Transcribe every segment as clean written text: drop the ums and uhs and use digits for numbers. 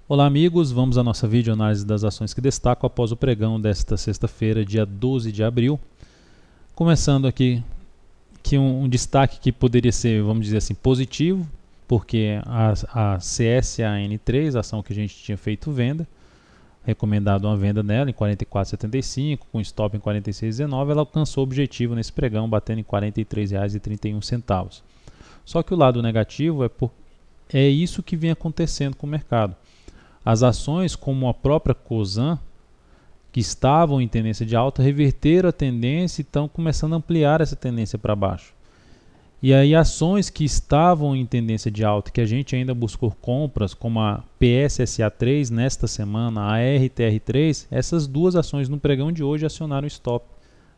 Olá amigos, vamos à nossa videoanálise das ações que destacam após o pregão desta sexta-feira, dia 12 de abril. Começando aqui que um destaque que poderia ser, vamos dizer assim, positivo, porque a CSAN3, a ação que a gente tinha feito venda, recomendado uma venda nela em 44,75, com stop em 46,19, ela alcançou o objetivo nesse pregão, batendo em R$ 43,31. Só que o lado negativo é isso que vem acontecendo com o mercado. As ações como a própria Cosan, que estavam em tendência de alta, reverteram a tendência e estão começando a ampliar essa tendência para baixo. E aí ações que estavam em tendência de alta, que a gente ainda buscou compras, como a PSSA3 nesta semana, a RTR3, essas duas ações no pregão de hoje acionaram o stop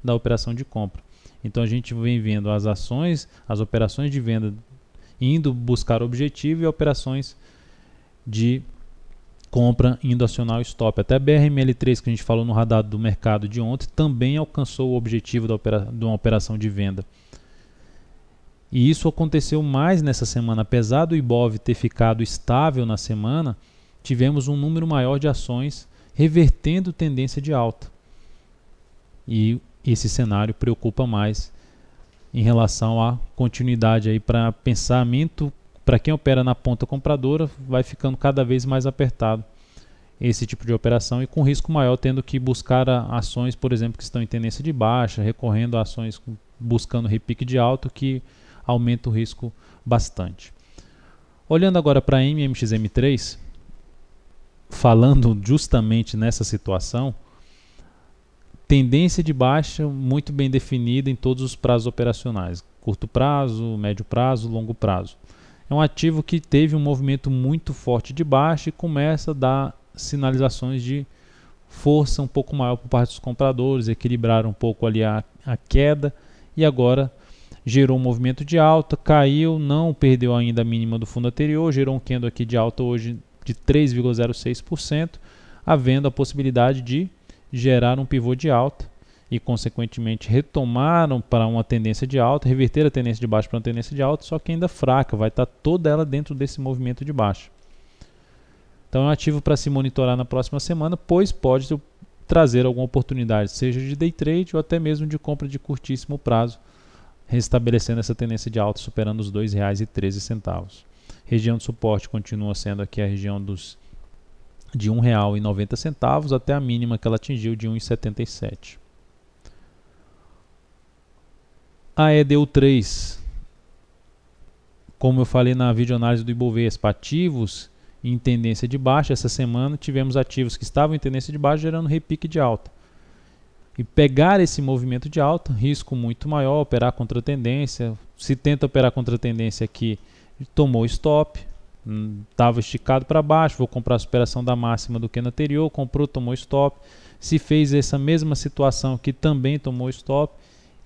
da operação de compra. Então a gente vem vendo as ações, as operações de venda indo buscar o objetivo e operações de compra indo acionar o stop. Até a BRML3 que a gente falou no radar do mercado de ontem também alcançou o objetivo de uma operação de venda. E isso aconteceu mais nessa semana. Apesar do Ibov ter ficado estável na semana, tivemos um número maior de ações revertendo tendência de alta. E esse cenário preocupa mais em relação à continuidade aí para pensamento. Para quem opera na ponta compradora, vai ficando cada vez mais apertado esse tipo de operação e com risco maior, tendo que buscar ações, por exemplo, que estão em tendência de baixa, recorrendo a ações buscando repique de alto, que aumenta o risco bastante. Olhando agora para a MMXM3, falando justamente nessa situação, tendência de baixa muito bem definida em todos os prazos operacionais, curto prazo, médio prazo, longo prazo. É um ativo que teve um movimento muito forte de baixa e começa a dar sinalizações de força um pouco maior por parte dos compradores, equilibrar um pouco ali a queda e agora gerou um movimento de alta, caiu, não perdeu ainda a mínima do fundo anterior, gerou um candle aqui de alta hoje de 3,06%, havendo a possibilidade de gerar um pivô de alta e consequentemente retomaram para uma tendência de alta, reverter a tendência de baixa para uma tendência de alta, só que ainda fraca, vai estar toda ela dentro desse movimento de baixa. Então é um ativo para se monitorar na próxima semana, pois pode trazer alguma oportunidade, seja de day trade ou até mesmo de compra de curtíssimo prazo, restabelecendo essa tendência de alta, superando os R$ 2,13. Região de suporte continua sendo aqui a região de R$ 1,90 até a mínima que ela atingiu de R$ 1,77. A EDU3, como eu falei na videoanálise do Ibovespa, ativos em tendência de baixa, essa semana tivemos ativos que estavam em tendência de baixa gerando repique de alta. E pegar esse movimento de alta, risco muito maior, operar contra a tendência. Se tenta operar contra a tendência aqui, tomou stop, estava esticado para baixo, vou comprar a superação da máxima do que na anterior, comprou, tomou stop. Se fez essa mesma situação que também tomou stop,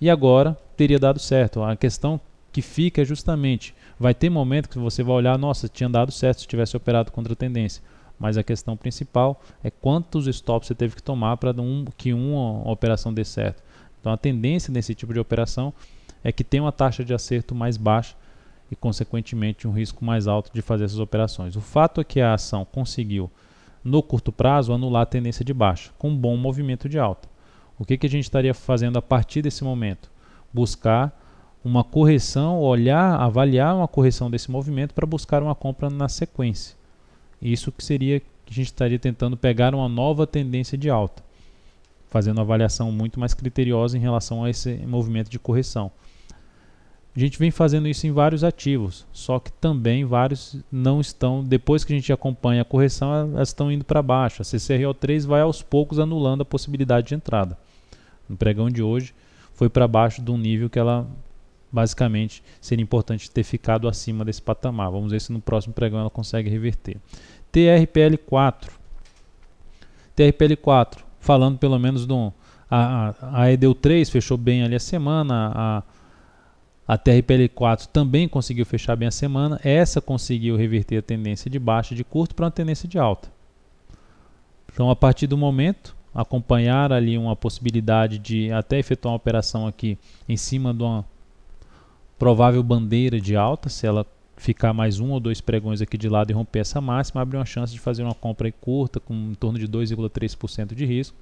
e agora teria dado certo. A questão que fica é justamente, vai ter momento que você vai olhar, nossa, tinha dado certo se tivesse operado contra a tendência. Mas a questão principal é quantos stops você teve que tomar para que uma operação dê certo. Então a tendência nesse tipo de operação é que tem uma taxa de acerto mais baixa e consequentemente um risco mais alto de fazer essas operações. O fato é que a ação conseguiu, no curto prazo, anular a tendência de baixa, com um bom movimento de alta. O que a gente estaria fazendo a partir desse momento? Buscar uma correção, olhar, avaliar uma correção desse movimento para buscar uma compra na sequência. Isso que seria que a gente estaria tentando pegar uma nova tendência de alta, fazendo uma avaliação muito mais criteriosa em relação a esse movimento de correção. A gente vem fazendo isso em vários ativos, só que também vários não estão, depois que a gente acompanha a correção, elas estão indo para baixo. A CCRO3 vai aos poucos anulando a possibilidade de entrada. No pregão de hoje foi para baixo de um nível que ela basicamente seria importante ter ficado acima desse patamar. Vamos ver se no próximo pregão ela consegue reverter. TRPL4. TRPL4, falando pelo menos a EDU3 fechou bem ali a semana, a TRPL4 também conseguiu fechar bem a semana, essa conseguiu reverter a tendência de baixa de curto para uma tendência de alta. Então a partir do momento, acompanhar ali uma possibilidade de até efetuar uma operação aqui em cima de uma provável bandeira de alta, se ela ficar mais 1 ou 2 pregões aqui de lado e romper essa máxima, abre uma chance de fazer uma compra aí curta com em torno de 2,3% de risco,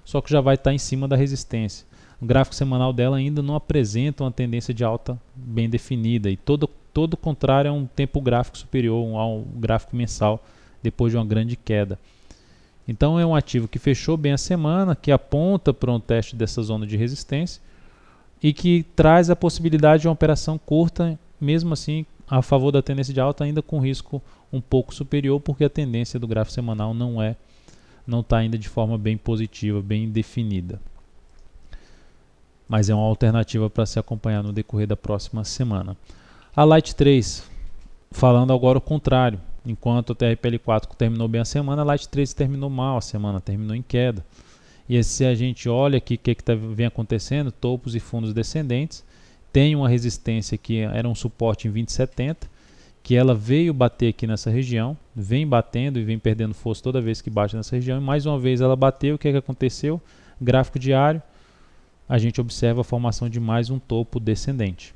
só que já vai estar em cima da resistência. O gráfico semanal dela ainda não apresenta uma tendência de alta bem definida, e todo o contrário é um tempo gráfico superior ao gráfico mensal depois de uma grande queda. Então é um ativo que fechou bem a semana, que aponta para um teste dessa zona de resistência e que traz a possibilidade de uma operação curta, mesmo assim a favor da tendência de alta, ainda com risco um pouco superior, porque a tendência do gráfico semanal não está ainda de forma bem positiva, bem definida. Mas é uma alternativa para se acompanhar no decorrer da próxima semana. A Light 3, falando agora o contrário. Enquanto a TRPL4 terminou bem a semana, a Light 3 terminou mal a semana, terminou em queda. E se a gente olha aqui o que vem acontecendo, topos e fundos descendentes, tem uma resistência que era um suporte em 20,70, que ela veio bater aqui nessa região, vem batendo e vem perdendo força toda vez que bate nessa região, e mais uma vez ela bateu. O que aconteceu? Gráfico diário, a gente observa a formação de mais um topo descendente.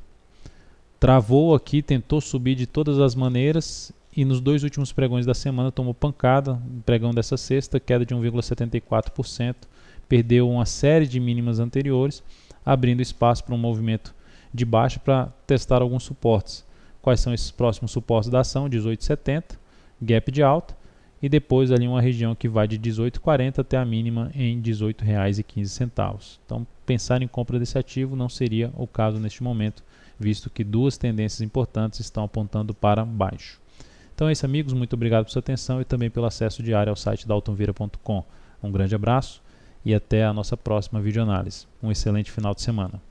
Travou aqui, tentou subir de todas as maneiras, e nos 2 últimos pregões da semana tomou pancada. O pregão dessa sexta, queda de 1,74%, perdeu uma série de mínimas anteriores, abrindo espaço para um movimento de baixa para testar alguns suportes. Quais são esses próximos suportes da ação? 18,70, gap de alta, e depois ali uma região que vai de 18,40 até a mínima em R$ 18,15. Então pensar em compra desse ativo não seria o caso neste momento, visto que 2 tendências importantes estão apontando para baixo. Então é isso, amigos, muito obrigado por sua atenção e também pelo acesso diário ao site daltonvieira.com. Um grande abraço e até a nossa próxima videoanálise. Um excelente final de semana.